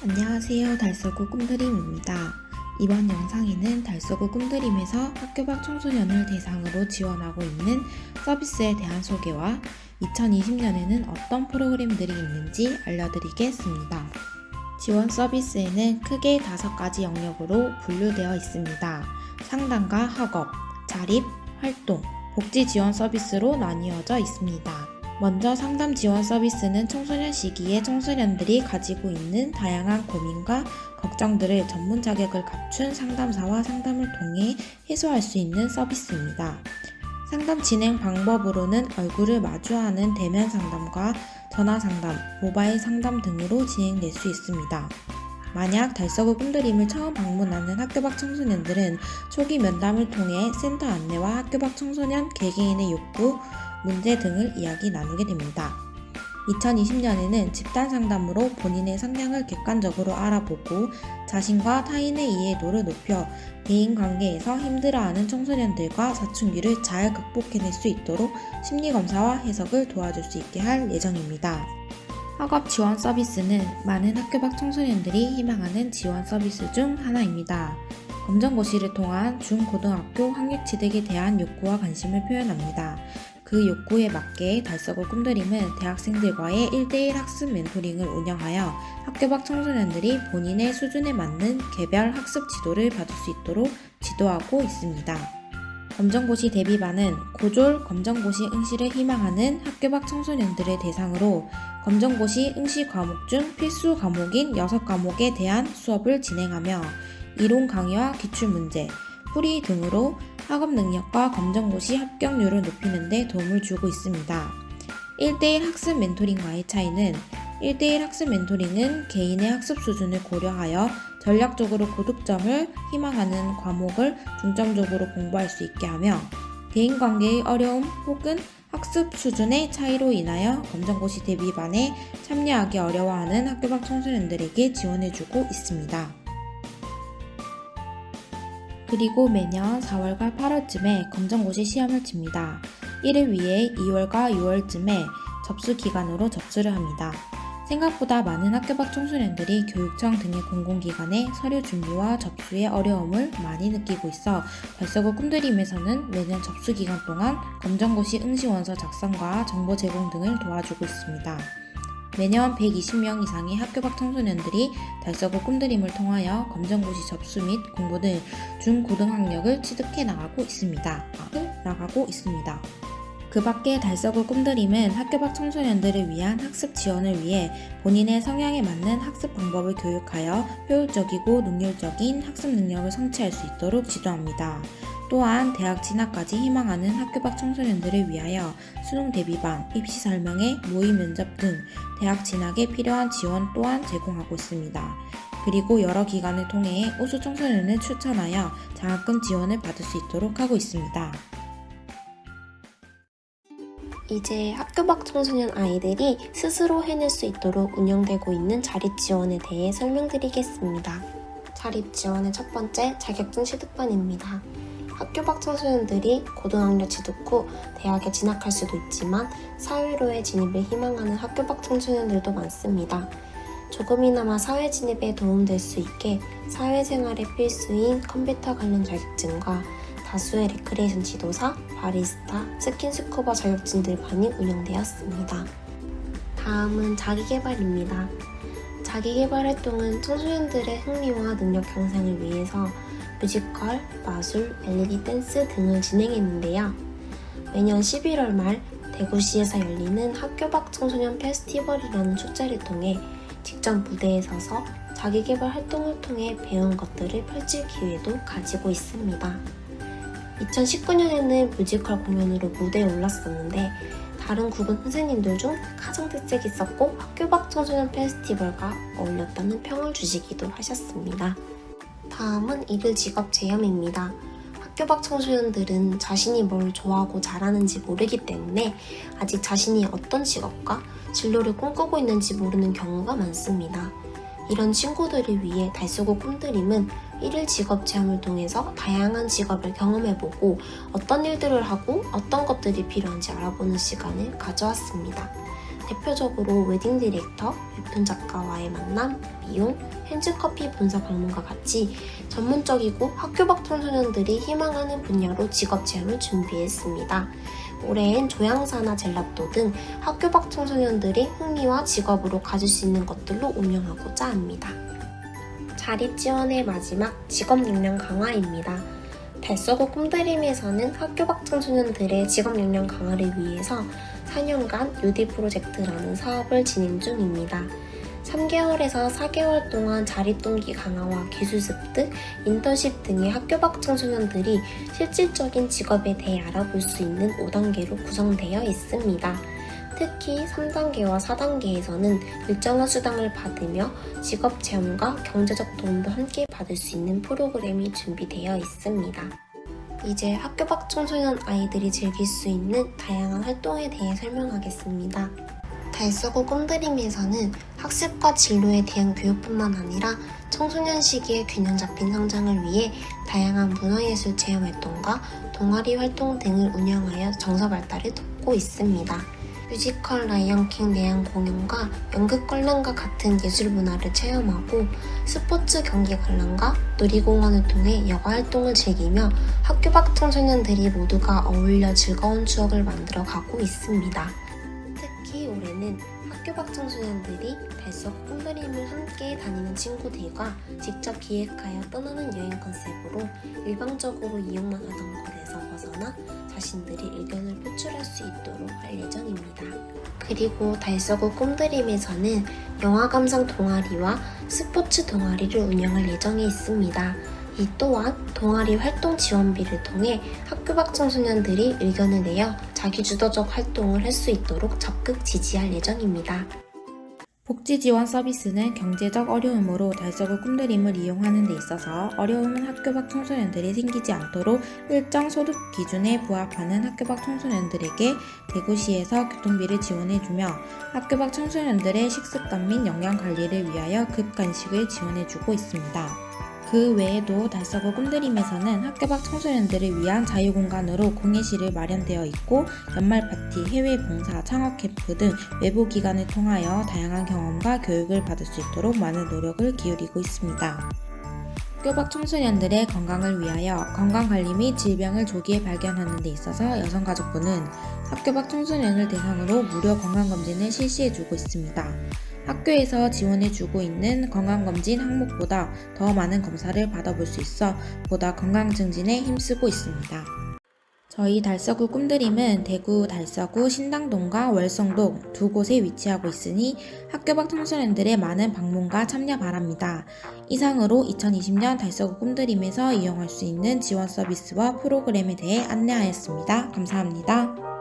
안녕하세요. 달서구 꿈드림입니다. 이번 영상에는 달서구 꿈드림에서 학교 밖 청소년을 대상으로 지원하고 있는 서비스에 대한 소개와 2020년에는 어떤 프로그램들이 있는지 알려드리겠습니다. 지원 서비스에는 크게 5가지 영역으로 분류되어 있습니다. 상담과 학업, 자립, 활동, 복지 지원 서비스로 나뉘어져 있습니다. 먼저 상담 지원 서비스는 청소년 시기에 청소년들이 가지고 있는 다양한 고민과 걱정들을 전문 자격을 갖춘 상담사와 상담을 통해 해소할 수 있는 서비스입니다. 상담 진행 방법으로는 얼굴을 마주하는 대면 상담과 전화 상담, 모바일 상담 등으로 진행될 수 있습니다. 만약 달서구 꿈드림을 처음 방문하는 학교 밖 청소년들은 초기 면담을 통해 센터 안내와 학교 밖 청소년 개개인의 욕구, 문제 등을 이야기 나누게 됩니다. 2020년에는 집단 상담으로 본인의 성향을 객관적으로 알아보고 자신과 타인의 이해도를 높여 대인관계에서 힘들어하는 청소년들과 사춘기를 잘 극복해낼 수 있도록 심리검사와 해석을 도와줄 수 있게 할 예정입니다. 학업 지원 서비스는 많은 학교 밖 청소년들이 희망하는 지원 서비스 중 하나입니다. 검정고시를 통한 중고등학교 학력 취득에 대한 욕구와 관심을 표현합니다. 그 욕구에 맞게 달서구 꿈드림은 대학생들과의 1대1 학습 멘토링을 운영하여 학교 밖 청소년들이 본인의 수준에 맞는 개별 학습 지도를 받을 수 있도록 지도하고 있습니다. 검정고시 대비반은 고졸 검정고시 응시를 희망하는 학교 밖 청소년들을 대상으로 검정고시 응시 과목 중 필수 과목인 6과목에 대한 수업을 진행하며 이론 강의와 기출문제, 풀이 등으로 학업 능력과 검정고시 합격률을 높이는 데 도움을 주고 있습니다. 1대1 학습 멘토링과의 차이는 1대1 학습 멘토링은 개인의 학습 수준을 고려하여 전략적으로 고득점을 희망하는 과목을 중점적으로 공부할 수 있게 하며 대인관계의 어려움 혹은 학습 수준의 차이로 인하여 검정고시 대비반에 참여하기 어려워하는 학교 밖 청소년들에게 지원해주고 있습니다. 그리고 매년 4월과 8월쯤에 검정고시 시험을 칩니다. 이를 위해 2월과 6월쯤에 접수 기간으로 접수를 합니다. 생각보다 많은 학교 밖 청소년들이 교육청 등의 공공기관에 서류 준비와 접수의 어려움을 많이 느끼고 있어 달서구 꿈드림에서는 매년 접수 기간 동안 검정고시 응시원서 작성과 정보 제공 등을 도와주고 있습니다. 매년 120명 이상의 학교 밖 청소년들이 달서구 꿈드림을 통하여 검정고시 접수 및 공부 등 중고등학력을 취득해 나가고 있습니다. 그 밖에 달서구 꿈드림은 학교 밖 청소년들을 위한 학습 지원을 위해 본인의 성향에 맞는 학습 방법을 교육하여 효율적이고 능률적인 학습 능력을 성취할 수 있도록 지도합니다. 또한 대학 진학까지 희망하는 학교 밖 청소년들을 위하여 수능 대비반, 입시 설명회, 모의 면접 등 대학 진학에 필요한 지원 또한 제공하고 있습니다. 그리고 여러 기관을 통해 우수 청소년을 추천하여 장학금 지원을 받을 수 있도록 하고 있습니다. 이제 학교 밖 청소년 아이들이 스스로 해낼 수 있도록 운영되고 있는 자립지원에 대해 설명드리겠습니다. 자립지원의 첫 번째 자격증 취득반입니다. 학교 밖 청소년들이 고등학력 취득 후 대학에 진학할 수도 있지만 사회로의 진입을 희망하는 학교 밖 청소년들도 많습니다. 조금이나마 사회 진입에 도움될 수 있게 사회생활에 필수인 컴퓨터 관련 자격증과 다수의 레크레이션 지도사, 바리스타, 스킨스쿠버 자격증들반이 운영되었습니다. 다음은 자기개발입니다. 자기개발 활동은 청소년들의 흥미와 능력 향상을 위해서 뮤지컬, 마술, 멜로디 댄스 등을 진행했는데요. 매년 11월 말 대구시에서 열리는 학교 밖 청소년 페스티벌이라는 축제를 통해 직접 무대에 서서 자기개발 활동을 통해 배운 것들을 펼칠 기회도 가지고 있습니다. 2019년에는 뮤지컬 공연으로 무대에 올랐었는데 다른 국은 선생님들 중 가장 특색 있었고 학교 밖 청소년 페스티벌과 어울렸다는 평을 주시기도 하셨습니다. 다음은 이들 직업 체험입니다. 학교 밖 청소년들은 자신이 뭘 좋아하고 잘하는지 모르기 때문에 아직 자신이 어떤 직업과 진로를 꿈꾸고 있는지 모르는 경우가 많습니다. 이런 친구들을 위해 달서구 꿈드림은 1일 직업 체험을 통해서 다양한 직업을 경험해보고 어떤 일들을 하고 어떤 것들이 필요한지 알아보는 시간을 가져왔습니다. 대표적으로 웨딩 디렉터, 웹툰 작가와의 만남, 미용, 핸즈커피 본사 방문과 같이 전문적이고 학교 밖 청소년들이 희망하는 분야로 직업 체험을 준비했습니다. 올해엔 조향사나 젤라또 등 학교 밖 청소년들이 흥미와 직업으로 가질 수 있는 것들로 운영하고자 합니다. 자립 지원의 마지막 직업 역량 강화입니다. 달서구 꿈드림에서는 학교 밖 청소년들의 직업 역량 강화를 위해서 4년간 UD 프로젝트라는 사업을 진행 중입니다. 3개월에서 4개월 동안 자립동기 강화와 기술 습득, 인턴십 등의 학교 밖 청소년들이 실질적인 직업에 대해 알아볼 수 있는 5단계로 구성되어 있습니다. 특히 3단계와 4단계에서는 일정한 수당을 받으며 직업 체험과 경제적 도움도 함께 받을 수 있는 프로그램이 준비되어 있습니다. 이제 학교 밖 청소년 아이들이 즐길 수 있는 다양한 활동에 대해 설명하겠습니다. 달서구 꿈드림에서는 학습과 진로에 대한 교육뿐만 아니라 청소년 시기의 균형 잡힌 성장을 위해 다양한 문화예술 체험 활동과 동아리 활동 등을 운영하여 정서 발달을 돕고 있습니다. 뮤지컬 라이언킹 내한 공연과 연극 관람과 같은 예술 문화를 체험하고 스포츠 경기 관람과 놀이공원을 통해 여가 활동을 즐기며 학교 밖 청소년들이 모두가 어울려 즐거운 추억을 만들어 가고 있습니다. 특히 올해는 학교 밖 청소년들이 달서구 꿈드림을 함께 다니는 친구들과 직접 기획하여 떠나는 여행 컨셉으로 일방적으로 이용만 하던 것에서 벗어나 자신들이 의견을 표출할 수 있도록 할 예정입니다. 그리고 달서구 꿈드림에서는 영화 감상 동아리와 스포츠 동아리를 운영할 예정에 있습니다. 이 또한 동아리 활동 지원비를 통해 학교 밖 청소년들이 의견을 내어 자기주도적 활동을 할 수 있도록 적극 지지할 예정입니다. 복지 지원 서비스는 경제적 어려움으로 달서구 꿈드림을 이용하는 데 있어서 어려움은 학교 밖 청소년들이 생기지 않도록 일정 소득 기준에 부합하는 학교 밖 청소년들에게 대구시에서 교통비를 지원해주며 학교 밖 청소년들의 식습관 및 영양 관리를 위하여 급간식을 지원해주고 있습니다. 그 외에도 달서구 꿈드림에서는 학교 밖 청소년들을 위한 자유공간으로 공예실을 마련되어 있고 연말 파티, 해외 봉사, 창업 캠프 등 외부 기관을 통하여 다양한 경험과 교육을 받을 수 있도록 많은 노력을 기울이고 있습니다. 학교 밖 청소년들의 건강을 위하여 건강관리 및 질병을 조기에 발견하는 데 있어서 여성가족부는 학교 밖 청소년을 대상으로 무료 건강검진을 실시해주고 있습니다. 학교에서 지원해주고 있는 건강검진 항목보다 더 많은 검사를 받아볼 수 있어 보다 건강 증진에 힘쓰고 있습니다. 저희 달서구 꿈드림은 대구 달서구 신당동과 월성동 두 곳에 위치하고 있으니 학교 밖 청소년들의 많은 방문과 참여 바랍니다. 이상으로 2020년 달서구 꿈드림에서 이용할 수 있는 지원 서비스와 프로그램에 대해 안내하였습니다. 감사합니다.